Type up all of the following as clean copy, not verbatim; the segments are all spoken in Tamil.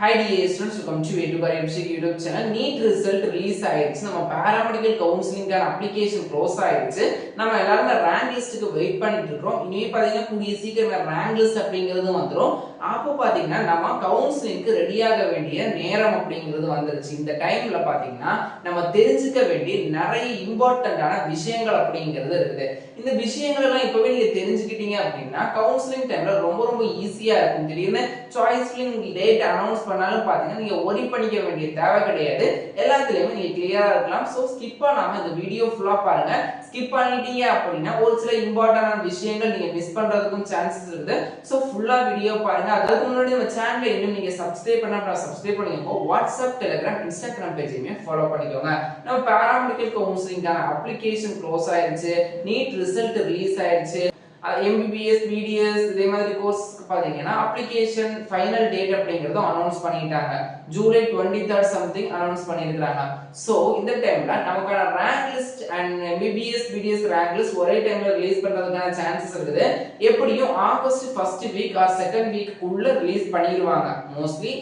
Hi dear students, welcome to YouTube channel. NEET result release ஆயிடுச்சு. நம்ம paramedical counseling application close ஆயிடுச்சு. நம்ம எல்லாரும் rank listக்கு வெயிட் பண்ணிட்டு இருக்கோம். இனிமே பாத்தீங்கன்னா கூடிய சீக்கிரம் rank list அப்படிங்கிறது வந்துரும். அப்போ பாத்தீங்கன்னா நம்ம கவுன்சிலிங்க்கு ரெடி ஆக வேண்டிய நேரம் அப்படிங்கிறது வந்துருச்சு. இந்த டைம்ல பாத்தீங்கன்னா நம்ம தெரிஞ்சுக்க வேண்டிய நிறைய இம்பார்ட்டன்ட்டான விஷயங்கள் அப்படிங்கிறது இருக்குது. இந்த விஷயங்கள் எல்லாம் இப்பவே நீங்க தெரிஞ்சுக்கிட்டீங்க அப்படின்னா கவுன்சிலிங் டைம்ல ரொம்ப ஈஸியா இருக்கும். திடீர்னு சாய்ஸ் ஃபில்லிங் டேட் அனௌன்ஸ் பண்ணாலும் பாத்தீங்கன்னா நீங்க ஒரி பண்ணிக்க வேண்டிய தேவை கிடையாது. எல்லாத்துலயுமே நீங்க கிளியரா இருக்கலாம். சோ ஸ்கிப் பண்ணாம இந்த வீடியோ ஃபுல்லா பாருங்க. ஸ்கிப் பண்ணிட்டீங்க அப்படின்னா ஒரு சில இம்பார்ட்டன்டான விஷயங்கள் நீங்க மிஸ் பண்றதுக்கும் சான்சஸ் இருக்குது. சோ ஃபுல்லா வீடியோ பாருங்க. அதுக்கு முன்னாடி நம்ம சேனலை இன்னும் நீங்க சப்ஸ்கிரைப் பண்ணாம சப்ஸ்கிரைப் பண்ணிக்கோங்க. வாட்ஸ்அப், டெலிகிராம், இன்ஸ்டாகிராம் பேஜையுமே ஃபாலோ பண்ணிக்கோங்க. நம்ம பாராமெடிக்கல் கவுன்சிலிங்கான அப்ளிகேஷன் க்ளோஸ் ஆயிருச்சு. நீட் ரிசல்ட் ரிலீஸ் ஆயிருச்சு. MBBS, BDS இதே மாதிரி கோர்ஸ்க்கு பாத்தீங்கன்னா அப்ளிகேஷன் ஃபைனல் டேட் அப்படிங்கறது அனௌன்ஸ் பண்ணிட்டாங்க. ஜூலை 23rd சம்திங் அனௌன்ஸ் பண்ணிருக்காங்க. சோ இந்த டைம்ல நமக்கான rank list and MBBS, BDS rank list ஒரே டைம்ல ரிலீஸ் பண்றதுக்கான சான்சஸ் இருக்குது. எப்படியும் August first week or second week உள்ள ரிலீஸ் பண்ணிடுவாங்க. மோஸ்ட்லி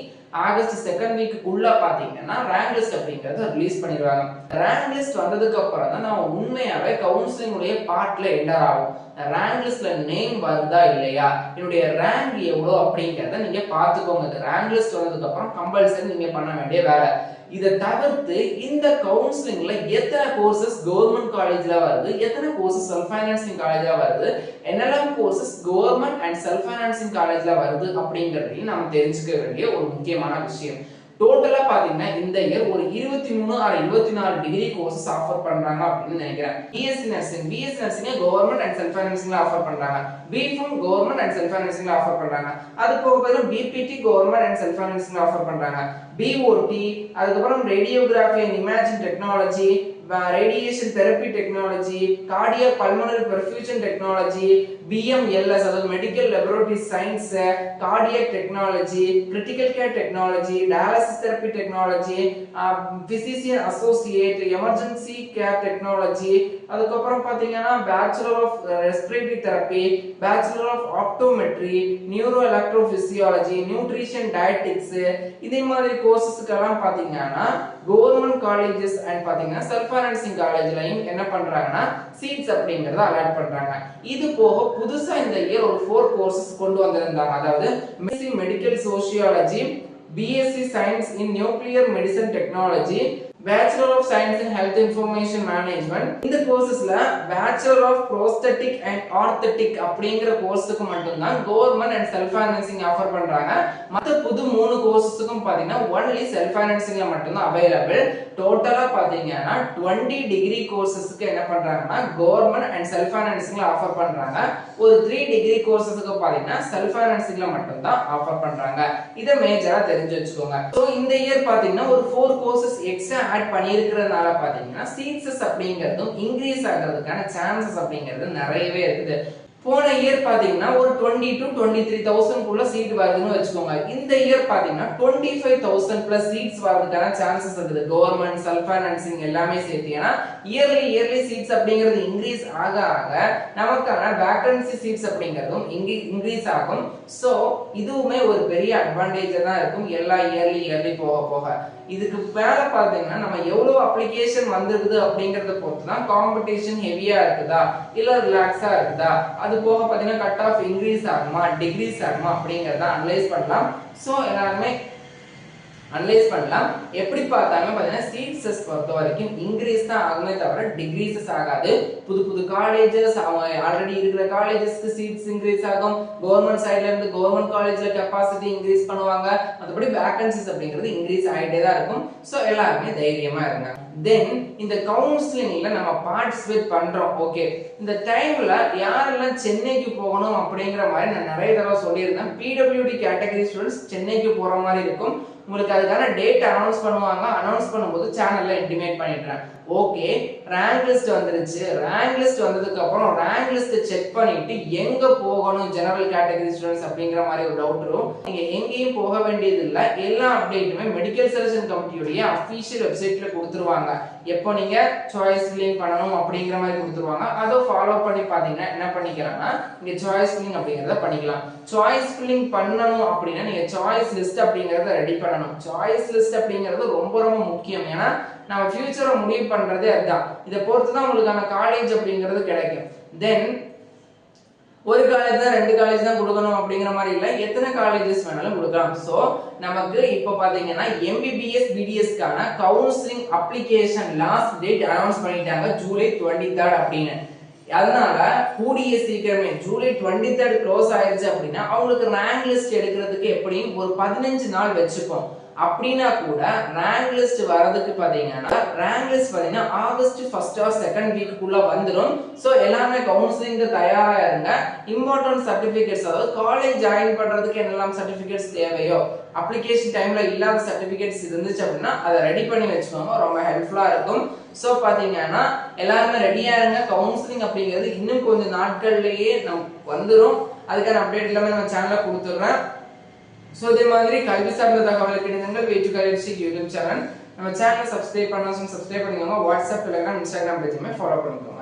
ஆகஸ்ட் செகண்ட் வீக் உள்ள பாத்தீங்கன்னா ரேங்க் லிஸ்ட் அப்படிங்கறத ரிலீஸ் பண்ணிடுவாங்க. ரேங்க் லிஸ்ட் வந்ததுக்கு அப்புறம் தான் நம்ம உண்மையாவே கவுன்சிலிங் உடைய பார்ட்ல என்டர் ஆகும். ரேங்க் லிஸ்ட்ல நேம் வருதா இல்லையா, என்னுடைய ரேங்க் எவ்வளவு அப்படிங்கறத நீங்க பாத்துக்கோங்க. ரேங்க் லிஸ்ட் வந்ததுக்கு அப்புறம் கம்பல்சரி நீங்க பண்ண வேண்டிய வேலை. இதை தவிர்த்து இந்த கவுன்சிலிங்ல எத்தனை கோர்சஸ் கவர்மெண்ட் காலேஜ்ல வருது, எத்தனை கோர்சஸ் செல்ஃப் ஃபைனான்சிங் காலேஜ்ல வருது, என்னெல்லாம் courses government and self financing காலேஜ்ல வருது அப்படிங்கறதையும் நம்ம தெரிஞ்சுக்க வேண்டிய ஒரு முக்கியமான விஷயம். டோட்டலா பாத்தீங்கன்னா இந்த இயர் ஒரு 23 ஆர் 24 டிகிரி கோர்சஸ் ஆஃபர் பண்றாங்க அப்படின்னு நினைக்கிறேன். BSc nursing government and self ஃபைனான்சிங்ல ஆஃபர் பண்றாங்க. பிஃபார்ம் கவர்மெண்ட் அண்ட் செல்ஃப் ஃபைனான்சிங்ல ஆஃபர் பண்றாங்க. அது போக பாத்தீங்கன்னா பிபிடி கவர்மெண்ட் அண்ட் செல்ஃப் ஃபைனான்சிங்ல ஆஃபர் பண்றாங்க. பிஓடி, அதுக்கப்புறம் radiography and imaging technology, radiation therapy technology, cardiac pulmonary perfusion technology, BMLS அதாவது medical laboratory science, cardiac technology, critical care technology, dialysis therapy technology, physician associate, emergency care technology, அதுக்கப்புறம் பாத்தீங்கன்னா bachelor of respiratory therapy, bachelor of optometry, neuro electrophysiology, nutrition dietetics, இதே மாதிரி கோர்சஸ்க்கெல்லாம் பாத்தீங்கன்னா கவர்மெண்ட் காலேஜஸ் அண்ட் பாத்தீங்கன்னா செல்ஃப் ஃபைனான்சிங் காலேஜ்லயும் என்ன பண்றாங்கன்னா சீட்ஸ் அப்படிங்கறத அலாட் பண்றாங்க. இது போக புதுசா இந்த இயர் ஒரு 4 கோர்சஸ் கொண்டு வந்திருந்தாங்க. அதாவது BSc medical sociology, BSc science in nuclear medicine technology, Bachelor of Science in Health Information Management. இந்த கோர்சஸ்ல Bachelor of Prosthetic and Orthotic அப்படிங்கற கோர்ஸ்க்கு மட்டும் தான் government and self financing offer பண்றாங்க. மத்த புது 3 கோர்சஸ்க்கும் பாத்தீங்கன்னா ஒன்லி செல்ஃப் ஃபைனான்சிங்ல மட்டும் தான் அவைலபிள். டோட்டலா பாத்தீங்கன்னா 20 டிகிரி கோர்சஸ்க்கு என்ன பண்றாங்கன்னா கவர்மெண்ட் அண்ட் செல்ஃப் ஃபைனான்சிங்ல ஆஃபர் பண்றாங்க. ஒரு 3 டிகிரி கோர்சஸ்க்கு பாத்தீங்கன்னா செல்ஃப் ஃபைனான்சிங்ல மட்டும் தான் ஆஃபர் பண்றாங்க. இத மேஜரா தெரிஞ்சு வச்சுக்கோங்க. சோ இந்த இயர் பாத்தீங்கன்னா ஒரு 4 கோர்சஸ் எக்ஸ்ட்ரா ஆட் பண்ணியிருக்கிறதுனால பாத்தீங்கன்னா சீட்ஸ் அப்படிங்கிறதும் இன்க்ரீஸ் ஆகிறதுக்கான சான்சஸ் அப்படிங்கிறது நிறையவே இருக்குது. போன இயர் பாத்தீங்கன்னா ஒரு 20 to 23,000 குள்ள சீட் வருதுன்னு வெச்சுக்கோங்க. இந்த இயர் பாத்தீங்கன்னா 25,000 பிளஸ் சீட்ஸ் வரதுக்கான சான்சஸ் இருக்குது. கவர்மெண்ட் செல்ஃப் ஃபைனான்சிங் எல்லாமே சேர்த்தீங்கன்னா இயர்லி சீட்ஸ் அப்படிங்கிறது இன்க்ரீஸ் ஆக நமக்கான வேகன்சி சீட்ஸ் அப்படிங்கிறதும் இன்க்ரீஸ் ஆகும். சோ இதுவுமே ஒரு பெரிய அட்வான்டேஜ் தான் இருக்கும் எல்லா இயர்லி போக. இதுக்கு மேல பாத்தீங்கன்னா நம்ம எவ்வளவு அப்ளிகேஷன் வந்திருக்குது அப்படிங்கறத பொறுத்து தான் காம்படிஷன் ஹெவியா இருக்குதா இல்ல ரிலாக்ஸா இருக்குதா, அது போக பாத்தீங்கன்னா கட் ஆஃப் இன்க்ரீஸ் ஆகுமா டிக்ரீஸ் ஆகுமா அப்படிங்கறத அனலைஸ் பண்ணலாம். சோ எல்லாமே அனலைஸ் பண்ணலாம். எப்படி பார்த்தாலும் பாத்தீங்கன்னா சீட்ஸஸ் பொறுத்த வரைக்கும் இன்க்ரீஸ் தான் ஆகுமே தவிர டிக்ரீசஸ் ஆகாது. புது காலேஜஸ் ஆல்ரெடி இருக்கிற காலேஜஸ்க்கு சீட்ஸ் இன்க்ரீஸ் ஆகும். கவர்மெண்ட் சைடுல இருந்து கவர்மெண்ட் காலேஜ்ல கெபாசிட்டி இன்க்ரீஸ் பண்ணுவாங்க. மற்றபடி வேகன்சிஸ் அப்படிங்கிறது இன்க்ரீஸ் ஆயிட்டே தான் இருக்கும். சோ எல்லாருமே தைரியமா இருங்க. தென் இந்த கவுன்சிலிங்ல நம்ம பார்ட்டிசிபேட் பண்றோம். ஓகே, இந்த டைம்ல யாரெல்லாம் சென்னைக்கு போகணும் அப்படிங்கிற மாதிரி நான் நிறைய தடவை சொல்லியிருந்தேன். PWD கேட்டகரி ஸ்டூடெண்ட்ஸ் சென்னைக்கு போற மாதிரி இருக்கும். உங்களுக்கு அதுக்கான டேட் அனௌன்ஸ் பண்ணுவாங்க. அனௌன்ஸ் பண்ணும்போது சேனல்ல இன்டிமேட் பண்ணிடுறேன். ஓகே, ரேங்க் லிஸ்ட் வந்துருச்சு. ரேங்க் லிஸ்ட் வந்ததுக்கு அப்புறம் ரேங்க் லிஸ்ட் செக் பண்ணிட்டு எங்க போகணும் ஜெனரல் கேட்டகரி ஸ்டூடெண்ட்ஸ் அப்படிங்கிற மாதிரி ஒரு டவுட் வரும். நீங்க எங்கேயும் போக வேண்டியது இல்ல. எல்லா அப்டேட்டுமே மெடிக்கல் செலக்ஷன் கமிட்டியோட அபிஷியல் வெப்சைட்ல கொடுத்துருவாங்க. எப்போ நீங்க சாய்ஸ் ஃபில்லிங் பண்ணணும் அப்படிங்கிற மாதிரி கொடுத்துருவாங்க. அதை ஃபாலோ பண்ணி பாத்தீங்கன்னா என்ன பண்ணிக்கலாம்னா இங்க சாய்ஸ் ஃபில்லிங் அப்படிங்கறத பண்ணிக்கலாம். சாய்ஸ் ஃபில்லிங் பண்ணணும் அப்படின்னா நீங்க சாய்ஸ் லிஸ்ட் அப்படிங்கறத ரெடி பண்ணணும். சாய்ஸ் லிஸ்ட் அப்படிங்கிறது ரொம்ப ரொம்ப முக்கியம். ஏன்னா நம்ம ஃபியூச்சரை முடிவு பண்றதே அதுதான். இதை பொறுத்து தான் உங்களுக்கான காலேஜ் அப்படிங்கிறது கிடைக்கும். தென் ஒரு காலேஜ் தான் 2 காலேஜ் தான் கொடுக்கணும் அப்படிங்கிற மாதிரி இல்ல, எத்தனை காலேஜஸ் வேணாலும் கொடுக்கலாம். சோ நமக்கு இப்போ பாத்தீங்கன்னா MBBS BDSக்கான counselling application last date announce பண்ணிட்டாங்க ஜூலை 23 அப்படின்னு. அதனால கூடிய சீக்கிரமே ஜூலை 23 க்ளோஸ் ஆயிருச்சு அப்படின்னா அவங்களுக்கு ரேங்க் லிஸ்ட் எடுக்கிறதுக்கு எப்படியும் ஒரு 15 நாள் வச்சுப்போம். அப்படின்னா கூட ரேங்க் லிஸ்ட் வரதுக்கு பாத்தீங்கன்னா ரேங்க் லிஸ்ட் பாத்தீங்கன்னா ஆகஸ்ட் 1st or 2nd வீக்குள்ள வந்துடும். சோ எல்லாமே கவுன்சிலிங்க்கு தயாரா இருங்க. இம்பார்ட்டன்ட் சர்டிபிகேட்ஸ், அதாவது காலேஜ் ஜாயின் பண்றதுக்கு என்னெல்லாம் சர்டிபிகேட்ஸ் தேவையோ அப்ளிகேஷன் டைம்ல இல்லாத சர்டிபிகேட்ஸ் இருந்துச்சு அப்படின்னா அதை ரெடி பண்ணி வச்சுக்கோங்க, ரொம்ப ஹெல்ப்ஃபுல்லா இருக்கும். சோ பாத்தீங்கன்னா எல்லாருமே ரெடியா இருங்க. கவுன்சிலிங் அப்படிங்கிறது இன்னும் கொஞ்சம் நாட்கள்லயே நமக்கு வந்துடும். அதுக்கான அப்டேட் எல்லாமே நம்ம சேனல்ல கொடுத்துடுறேன். சோ இதே மாதிரி கல்வி சார்ந்த தகவலுக்கு நீங்கள் way to career YouTube channel நம்ம சேனலை சப்ஸ்கிரைப் பண்ணாலும் சப்ஸ்கிரைப் பண்ணிக்கோங்க. வாட்ஸ்அப், டெலிகிராம், இன்ஸ்டாகிராம் பேஜுமே ஃபாலோ பண்ணிக்கோங்க.